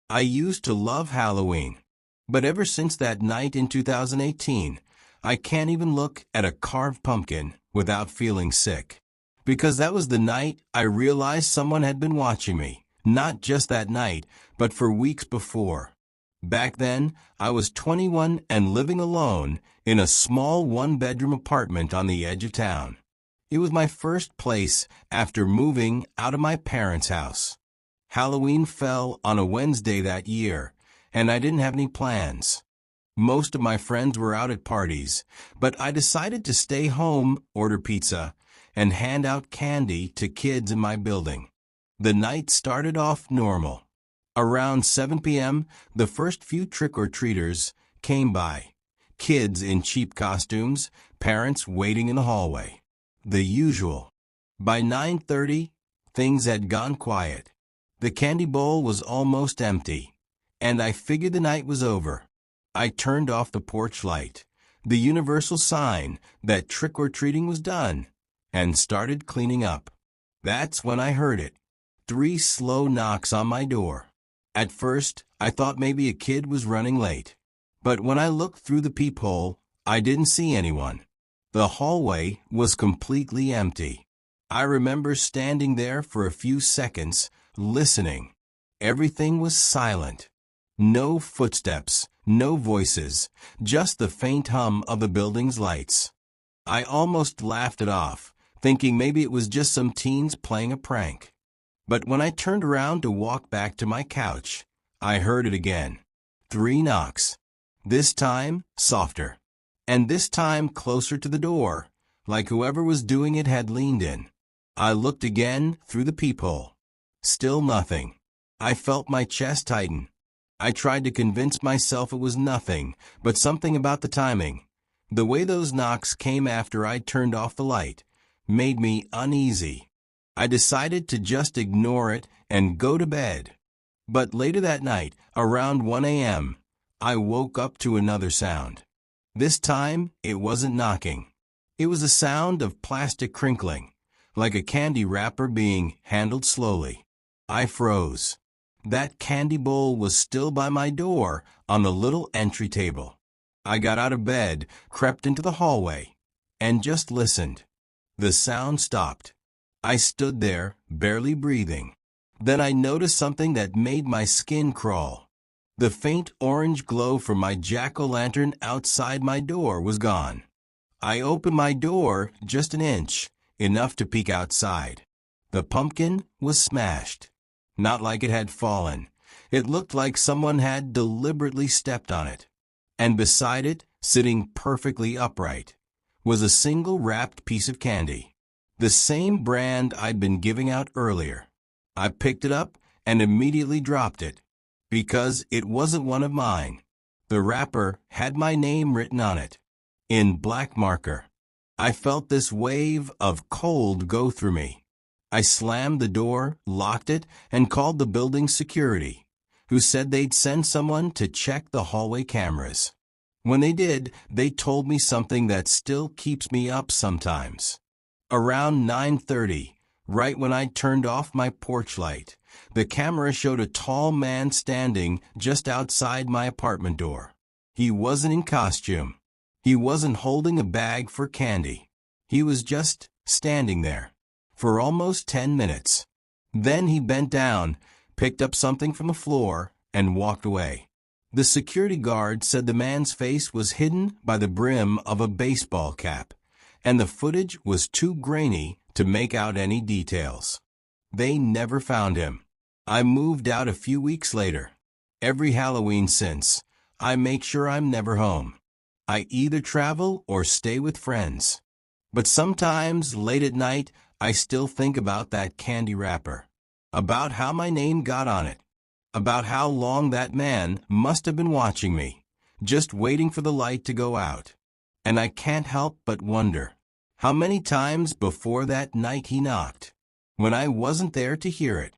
I used to love Halloween, but ever since that night in 2018, I can't even look at a carved pumpkin without feeling sick. Because that was the night I realized someone had been watching me, not just that night, but for weeks before. Back then, I was 21 and living alone in a small one-bedroom apartment on the edge of town. It was my first place after moving out of my parents' house. Halloween fell on a Wednesday that year, and I didn't have any plans. Most of my friends were out at parties, but I decided to stay home, order pizza, and hand out candy to kids in my building. The night started off normal. Around 7 p.m., the first few trick-or-treaters came by. Kids in cheap costumes, parents waiting in the hallway. The usual. By 9:30, things had gone quiet. The candy bowl was almost empty, and I figured the night was over. I turned off the porch light, the universal sign that trick-or-treating was done, and started cleaning up. That's when I heard it. 3 slow knocks on my door. At first, I thought maybe a kid was running late. But when I looked through the peephole, I didn't see anyone. The hallway was completely empty. I remember standing there for a few seconds, listening. Everything was silent. No footsteps, no voices, just the faint hum of the building's lights. I almost laughed it off, thinking maybe it was just some teens playing a prank. But when I turned around to walk back to my couch, I heard it again. 3 knocks. This time, softer. And this time closer to the door, like whoever was doing it had leaned in. I looked again through the peephole. Still nothing. I felt my chest tighten. I tried to convince myself it was nothing, but something about the timing. The way those knocks came after I turned off the light made me uneasy. I decided to just ignore it and go to bed. But later that night, around 1 a.m., I woke up to another sound. This time, it wasn't knocking. It was a sound of plastic crinkling, like a candy wrapper being handled slowly. I froze. That candy bowl was still by my door on the little entry table. I got out of bed, crept into the hallway, and just listened. The sound stopped. I stood there, barely breathing. Then I noticed something that made my skin crawl. The faint orange glow from my jack-o'-lantern outside my door was gone. I opened my door just an inch, enough to peek outside. The pumpkin was smashed. Not like it had fallen. It looked like someone had deliberately stepped on it. And beside it, sitting perfectly upright, was a single wrapped piece of candy. The same brand I'd been giving out earlier. I picked it up and immediately dropped it, because it wasn't one of mine. The wrapper had my name written on it, in black marker. I felt this wave of cold go through me. I slammed the door, locked it, and called the building's security, who said they'd send someone to check the hallway cameras. When they did, they told me something that still keeps me up sometimes. Around 9:30, right when I turned off my porch light, the camera showed a tall man standing just outside my apartment door. He wasn't in costume. He wasn't holding a bag for candy. He was just standing there for almost 10 minutes. Then he bent down, picked up something from the floor, and walked away. The security guard said the man's face was hidden by the brim of a baseball cap, and the footage was too grainy to make out any details. They never found him. I moved out a few weeks later. Every Halloween since, I make sure I'm never home. I either travel or stay with friends. But sometimes, late at night, I still think about that candy wrapper, about how my name got on it, about how long that man must have been watching me, just waiting for the light to go out. And I can't help but wonder, how many times before that night he knocked, when I wasn't there to hear it?